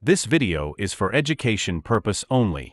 This video is for education purpose only.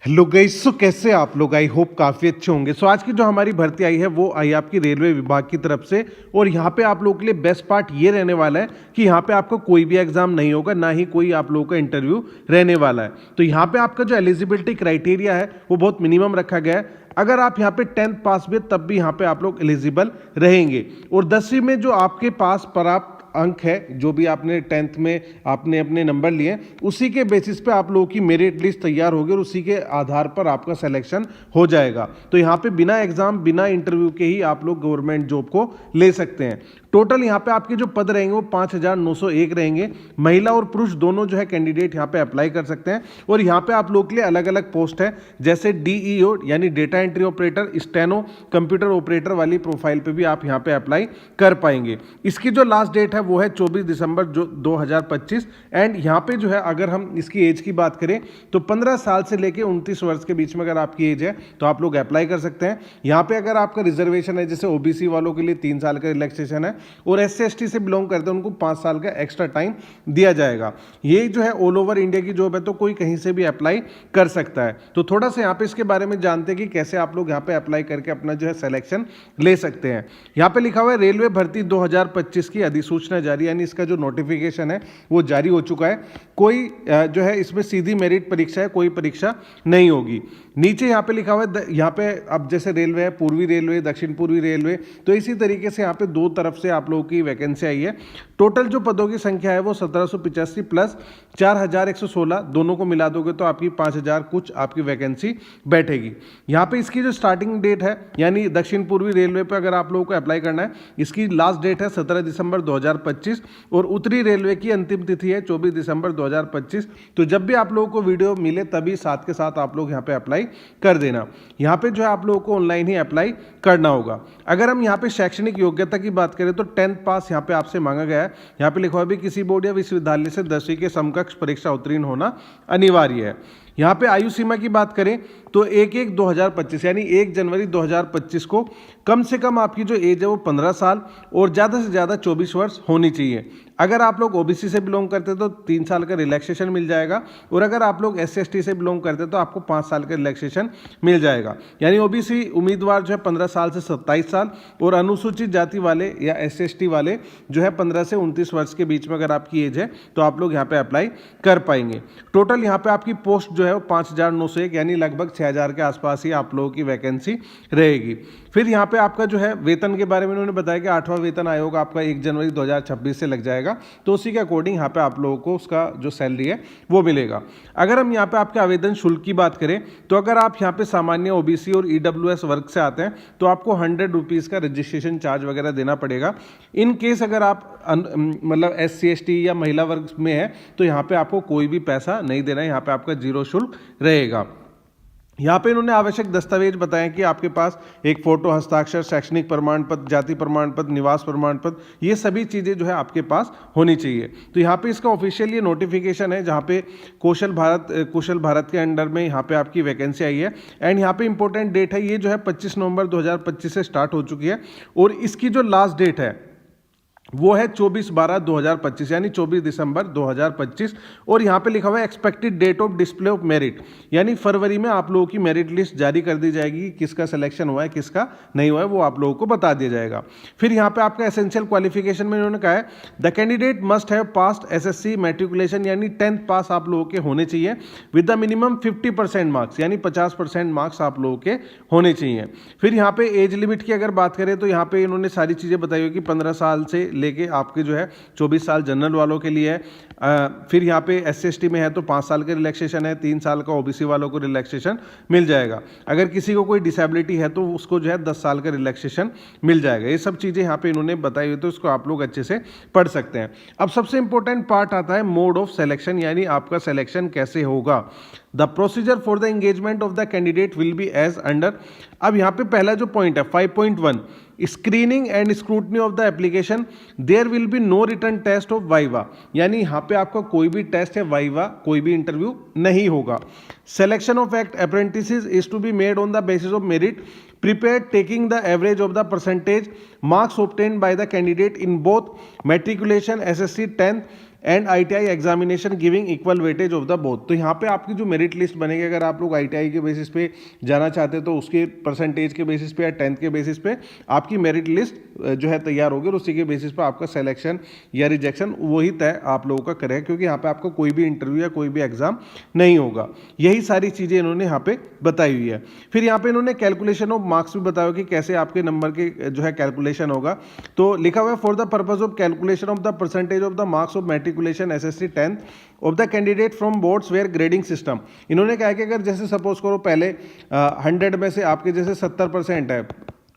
Hello guys, so कैसे आप लोग? I hope काफ़ी अच्छे होंगे। सो आज की जो हमारी भर्ती आई है वो आई आपकी रेलवे विभाग की तरफ से। और यहाँ पे आप लोगों के लिए बेस्ट पार्ट ये रहने वाला है कि यहाँ पे आपको कोई भी एग्जाम नहीं होगा, ना ही कोई आप लोगों का इंटरव्यू रहने वाला है। तो यहाँ पे आपका जो एलिजिबिलिटी क्राइटेरिया है वो बहुत मिनिमम रखा गया है। अगर आप यहाँ पे 10th पास भी तब भी यहाँ पे आप लोग एलिजिबल रहेंगे। और 10वीं में जो आपके पास प्राप्त अंक है, जो भी आपने 10th में आपने अपने नंबर लिए, उसी के बेसिस पे आप लोगों की मेरिट लिस्ट तैयार होगी और उसी के आधार पर आपका सिलेक्शन हो जाएगा। तो यहाँ पे बिना एग्जाम बिना इंटरव्यू के ही आप लोग गवर्नमेंट जॉब को ले सकते हैं। टोटल यहाँ पे आपके जो पद रहेंगे वो 5,901 रहेंगे। महिला और पुरुष दोनों जो है कैंडिडेट यहाँ पे अप्लाई कर सकते हैं। और यहाँ पे आप लोग के लिए अलग अलग पोस्ट है, जैसे डीईओ यानी data entry operator, steno, computer operator वाली प्रोफाइल पे भी आप यहाँ पे अप्लाई कर पाएंगे। इसकी जो लास्ट डेट है वो है 24 दिसंबर 2025। एंड यहाँ पे जो है अगर हम इसकी एज की बात करें तो 15 साल से लेके 29 वर्ष के बीच में अगर आपकी एज है तो आप लोग अप्लाई कर सकते हैं। यहाँ पे अगर आपका रिजर्वेशन है, जैसे ओबीसी वालों के लिए 3 साल का रिलैक्सेशन है और SC/ST से बिलोंग करते हैं उनको 5 साल का एक्स्ट्रा टाइम दिया जाएगा। ये जो है ऑल ओवर इंडिया की जॉब है, तो कोई कहीं से भी अप्लाई कर सकता है। तो थोड़ा सा यहाँ पे इसके बारे में जानते हैं कि कैसे आप लोग यहाँ पे अप्लाई करके अपना जो है सिलेक्शन ले सकते हैं। यहाँ पे लिखा हुआ है रेलवे भर्ती 2025 की अधिसूचना जारी, यानी इसका जो नोटिफिकेशन है वो जारी हो चुका है। कोई जो है इसमें सीधी मेरिट परीक्षा है, कोई परीक्षा नहीं होगी। नीचे यहाँ पे लिखा हुआ है, यहाँ पे अब जैसे रेलवे है, पूर्वी रेलवे, दक्षिण पूर्वी रेलवे, तो इसी तरीके से यहाँ पे दो तरफ से आप लोगों की वैकेंसी आई है। टोटल जो पदों की संख्या है वो 1785 प्लस 4116, दोनों को मिला दोगे तो आपकी 5000 कुछ आपकी वैकेंसी बैठेगी। यहाँ पे इसकी जो स्टार्टिंग डेट है, यानी दक्षिण पूर्वी रेलवे पे अगर आप लोगों को अप्लाई करना है, इसकी लास्ट डेट है 17 दिसंबर 2025 और उत्तरी रेलवे की अंतिम तिथि है 24 दिसंबर 2025। तो जब भी आप लोगों को वीडियो मिले तभी साथ के साथ आप लोग यहाँ पे अप्लाई कर देना। यहाँ पे जो है आप लोगों को ऑनलाइन ही अप्लाई करना होगा। अगर हम यहाँ पे शैक्षणिक योग्यता की बात करें तो 10th पास यहाँ पे आपसे मांगा गया है। यहाँ पे लिखा हुआ भी किसी बोर्ड या विश्वविद्यालय से 10वीं के समकक्ष परीक्षा उत्तीर्ण होना अनिवार्य है। यहाँ पे आयु सीमा की बात करें तो 1/1/2025 यानी 1 जनवरी 2025 को कम से कम आपकी जो एज है वो 15 साल और ज़्यादा से ज़्यादा 24 वर्ष होनी चाहिए। अगर आप लोग ओबीसी से बिलोंग करते हैं तो 3 साल का रिलैक्सेशन मिल जाएगा और अगर आप लोग SC/ST से बिलोंग करते हैं तो आपको 5 साल का रिलैक्सेशन मिल जाएगा। यानी ओबीसी उम्मीदवार जो है 15 साल से 27 साल और अनुसूचित जाति वाले या SC/ST वाले जो है 15 से 29 वर्ष के बीच में अगर आपकी एज है तो आप लोग यहाँ पे अप्लाई कर पाएंगे। टोटल यहाँ पे आपकी पोस्ट जो है वो 5,901 यानी लगभग 6,000 के आसपास ही आप लोगों की वैकेंसी रहेगी। फिर यहाँ पे आपका जो है वेतन के बारे में उन्होंने बताया कि 8वां वेतन आयोग आपका 1 जनवरी 2026 से लग जाएगा, तो उसी के अकॉर्डिंग यहाँ पे आप लोगों को उसका जो सैलरी है वो मिलेगा। अगर हम यहाँ पे आपके आवेदन शुल्क की बात करें तो अगर आप यहाँ पे सामान्य ओबीसी और EWS वर्ग से आते हैं तो आपको 100 रुपीज़ का रजिस्ट्रेशन चार्ज वगैरह देना पड़ेगा। इन केस अगर आप मतलब SC/ST या महिला वर्ग में है तो यहाँ पे आपको कोई भी पैसा नहीं देना है, यहाँ पे आपका जीरो शुल्क रहेगा। यहाँ पे इन्होंने आवश्यक दस्तावेज बताए कि आपके पास एक फोटो, हस्ताक्षर, शैक्षणिक प्रमाण पत्र, जाति प्रमाण पत्र, निवास प्रमाण पत्र, ये सभी चीज़ें जो है आपके पास होनी चाहिए। तो यहाँ पे इसका ऑफिशियल ये नोटिफिकेशन है जहाँ पे कौशल भारत के अंडर में यहाँ पे आपकी वैकेंसी आई है। एंड यहाँ पे इंपॉर्टेंट डेट है, ये जो है 25 नवंबर 2025 से स्टार्ट हो चुकी है और इसकी जो लास्ट डेट है वो है 24/12/2025 यानी 24 दिसंबर 2025। और यहाँ पे लिखा हुआ है expected date of display of merit, यानी फरवरी में आप लोगों की मेरिट लिस्ट जारी कर दी जाएगी। किसका सिलेक्शन हुआ है किसका नहीं हुआ है वो आप लोगों को बता दिया जाएगा। फिर यहाँ पे आपका एसेंशियल क्वालिफिकेशन में इन्होंने कहा है the candidate must have past SSC matriculation, यानी 10th पास आप लोगों के होने चाहिए विद द मिनिमम 50% मार्क्स, यानी 50% मार्क्स आप लोगों के होने चाहिए। फिर यहाँ पे एज लिमिट की अगर बात करें तो यहाँ पे इन्होंने सारी चीज़ें बताई हुई कि 15 साल से लेके आपके जो है 24 साल जनरल वालों के लिए है। फिर यहाँ पे SC/ST में है तो 5 साल का रिलैक्सेशन है, 3 साल का ओबीसी वालों को रिलैक्सेशन मिल जाएगा। अगर किसी को कोई डिसेबिलिटी है तो उसको जो है 10 साल का रिलैक्सेशन मिल जाएगा। ये सब चीज़ें यहाँ पे इन्होंने बताई हुई तो इसको आप लोग अच्छे से पढ़ सकते हैं। अब सबसे इंपॉर्टेंट पार्ट आता है मोड ऑफ सिलेक्शन, यानी आपका सिलेक्शन कैसे होगा। The procedure for the engagement of the candidate will be as under. अब यहाँ पे पहला जो पॉइंट है 5.1 screening and scrutiny of the application, there will be no written test of viva, यानी यहाँ पे आपका कोई भी टेस्ट है वाइवा, कोई भी इंटरव्यू नहीं होगा। Selection of act apprentices is to be made on the basis of merit prepared taking the average of the percentage marks obtained by the candidate in both matriculation, SSC, 10th and ITI examination giving equal weightage of the both. तो यहाँ पे आपकी जो merit list बनेगी, अगर आप लोग ITI के बेसिस पे जाना चाहते हैं तो उसके परसेंटेज के बेसिस पे या 10th के बेसिस पे आपकी मेरिट लिस्ट जो है तैयार होगी और उसी के बेसिस पे आपका सिलेक्शन या रिजेक्शन वही तय आप लोगों का करेगा, क्योंकि यहाँ पे आपको कोई भी इंटरव्यू या कोई भी एग्जाम नहीं होगा। यही सारी चीज़ें इन्होंने यहाँ पे बताई हुई है। फिर यहाँ पे इन्होंने कैलकुलेशन ऑफ मार्क्स भी बताया कि कैसे आपके नंबर के जो है कैलकुलेशन होगा। तो लिखा हुआ है for the purpose of calculation of the percentage of the marks of matriculation SSC 10th of the candidate from boards where grading system. इन्होंने कहा कि अगर जैसे सपोज करो पहले 100 में से आपके जैसे 70% है,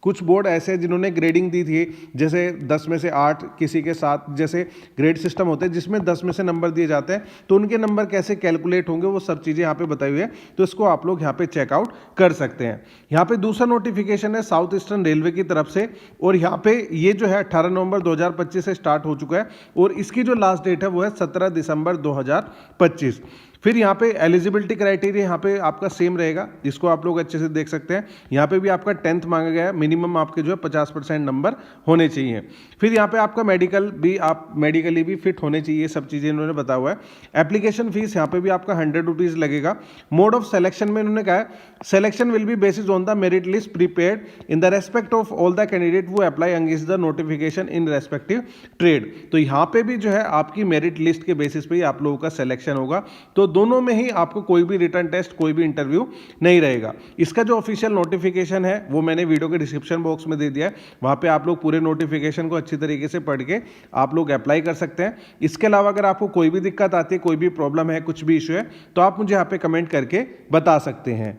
कुछ बोर्ड ऐसे हैं जिन्होंने ग्रेडिंग दी थी, जैसे 10 में से 8, किसी के 7, जैसे ग्रेड सिस्टम होते हैं जिसमें 10 में से नंबर दिए जाते हैं, तो उनके नंबर कैसे कैलकुलेट होंगे वो सब चीज़ें यहाँ पे बताई हुई है। तो इसको आप लोग यहाँ पे चेकआउट कर सकते हैं। यहाँ पे दूसरा नोटिफिकेशन है साउथ ईस्टर्न रेलवे की तरफ से, और यहाँ पे ये जो है 18 नवंबर 2025 से स्टार्ट हो चुका है और इसकी जो लास्ट डेट है वो है 17 दिसंबर 2025। फिर यहाँ पे एलिजिबिलिटी क्राइटेरिया यहाँ पे आपका सेम रहेगा, जिसको आप लोग अच्छे से देख सकते हैं। यहाँ पे भी आपका 10th मांगा गया है, मिनिमम आपके जो है 50% नंबर होने चाहिए। फिर यहाँ पे आपका मेडिकल भी, आप मेडिकली भी फिट होने चाहिए, सब चीज़ें इन्होंने बताया हुआ है। एप्लीकेशन फीस यहाँ पे भी आपका 100 रुपीज़ लगेगा। मोड ऑफ सिलेक्शन में इन्होंने कहा है selection will be basis on the merit list prepared in the respect of all the candidate वो apply against the notification in respective trade. तो यहाँ पे भी जो है आपकी मेरिट लिस्ट के बेसिस पे ही आप लोगों का सिलेक्शन होगा। तो दोनों में ही आपको कोई भी रिटर्न टेस्ट, कोई भी इंटरव्यू नहीं रहेगा। इसका जो ऑफिशियल नोटिफिकेशन है वो मैंने वीडियो के डिस्क्रिप्शन बॉक्स में दे दिया है, वहां पे आप लोग पूरे नोटिफिकेशन को अच्छी तरीके से पढ़ के आप लोग अप्लाई कर सकते हैं। इसके अलावा अगर आपको कोई भी दिक्कत आती है, कोई भी प्रॉब्लम है, कुछ भी इशू है, तो आप मुझे यहाँ पे कमेंट करके बता सकते हैं।